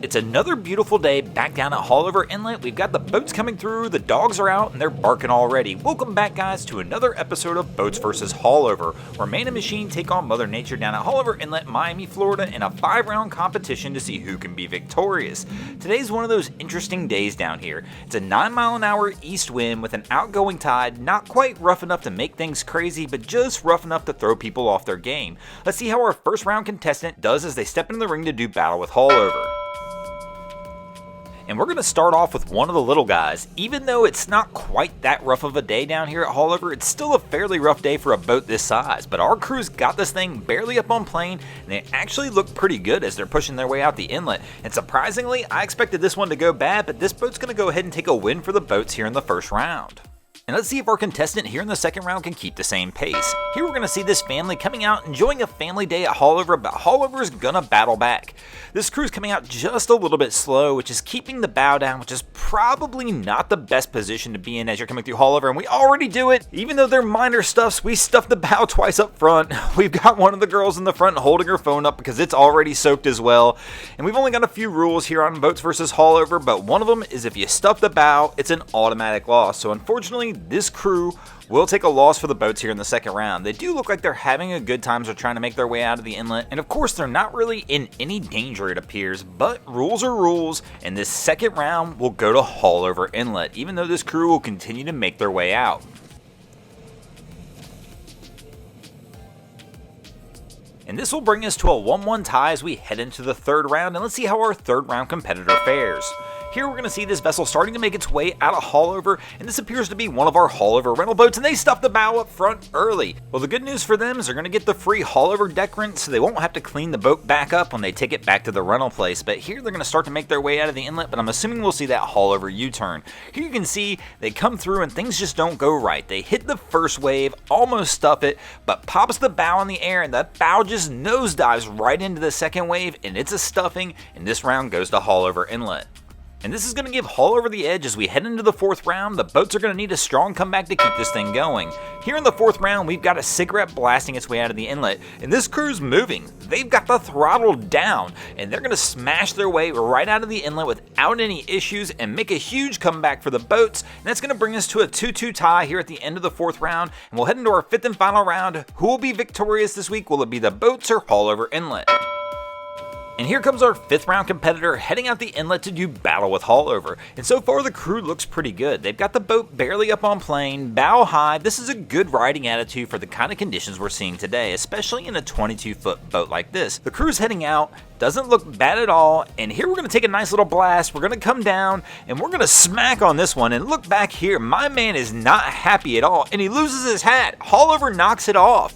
It's another beautiful day back down at Haulover Inlet. We've got the boats coming through, the dogs are out, and they're barking already. Welcome back, guys, to another episode of Boats vs. Haulover, where man and machine take on Mother Nature down at Haulover Inlet, Miami, Florida, in a 5-round competition to see who can be victorious. Today's one of those interesting days down here. It's a 9-mile-an-hour east wind with an outgoing tide, not quite rough enough to make things crazy, but just rough enough to throw people off their game. Let's see how our first round contestant does as they step into the ring to do battle with Haulover. And we're going to start off with one of the little guys. Even though it's not quite that rough of a day down here at Haulover, it's still a fairly rough day for a boat this size. But our crew's got this thing barely up on plane, and they actually look pretty good as they're pushing their way out the inlet. And surprisingly, I expected this one to go bad, but this boat's going to go ahead and take a win for the boats here in the first round. And let's see if our contestant here in the second round can keep the same pace. Here we're going to see this family coming out, enjoying a family day at Haulover, but Haulover's going to battle back. This crew's coming out just a little bit slow, which is keeping the bow down, which is probably not the best position to be in as you're coming through Haulover, and we already do it. Even though they're minor stuffs, we stuff the bow twice up front. We've got one of the girls in the front holding her phone up because it's already soaked as well. And we've only got a few rules here on Boats vs. Haulover, but one of them is if you stuff the bow, it's an automatic loss. So unfortunately, this crew will take a loss for the boats here in the second round. They do look like they're having a good time as they're trying to make their way out of the inlet, and of course they're not really in any danger, it appears, but rules are rules, and this second round will go to Haulover Inlet, even though this crew will continue to make their way out. And this will bring us to a 1-1 tie as we head into the third round, and let's see how our third round competitor fares. Here we're going to see this vessel starting to make its way out of Haulover, and this appears to be one of our Haulover rental boats, and they stuffed the bow up front early. Well, the good news for them is they're going to get the free Haulover deck rent, so they won't have to clean the boat back up when they take it back to the rental place. But here they're going to start to make their way out of the inlet, but I'm assuming we'll see that Haulover U-turn. Here you can see they come through and things just don't go right. They hit the first wave, almost stuff it, but pops the bow in the air, and that bow just nosedives right into the second wave, and it's a stuffing, and this round goes to Haulover Inlet. And this is going to give Haulover the edge as we head into the fourth round. The boats are going to need a strong comeback to keep this thing going. Here in the fourth round, we've got a cigarette blasting its way out of the inlet, and this crew's moving. They've got the throttle down, and they're going to smash their way right out of the inlet without any issues and make a huge comeback for the boats. And that's going to bring us to a 2-2 tie here at the end of the fourth round, and we'll head into our fifth and final round. Who will be victorious this week? Will it be the boats or Haulover Inlet? And here comes our fifth round competitor heading out the inlet to do battle with Haulover. And so far the crew looks pretty good. They've got the boat barely up on plane, bow high. This is a good riding attitude for the kind of conditions we're seeing today, especially in a 22-foot boat like this. The crew's heading out, doesn't look bad at all, and here we're going to take a nice little blast. We're going to come down, and we're going to smack on this one. And look back here, my man is not happy at all, and he loses his hat. Haulover knocks it off.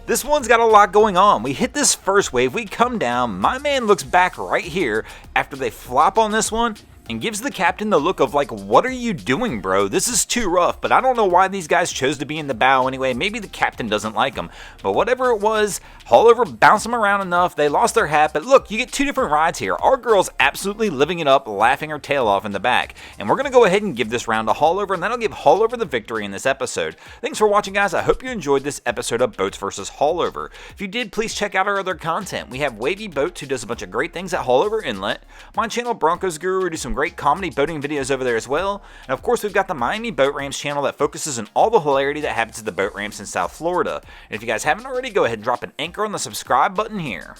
This one's got a lot going on. We hit this first wave, we come down, my man looks back right here after they flop on this one and gives the captain the look of like, what are you doing, bro? This is too rough. But I don't know why these guys chose to be in the bow anyway. Maybe the captain doesn't like them. But whatever it was, Haulover bounced them around enough. They lost their hat. But look, you get two different rides here. Our girl's absolutely living it up, laughing her tail off in the back. And we're going to go ahead and give this round to Haulover, and that'll give Haulover the victory in this episode. Thanks for watching, guys. I hope you enjoyed this episode of Boats vs. Haulover. If you did, please check out our other content. We have Wavy Boats, who does a bunch of great things at Haulover Inlet. My channel, Broncos Guru, who do some great comedy boating videos over there as well. And of course, we've got the Miami Boat Ramps channel that focuses on all the hilarity that happens at the boat ramps in South Florida. And if you guys haven't already, go ahead and drop an anchor on the subscribe button here.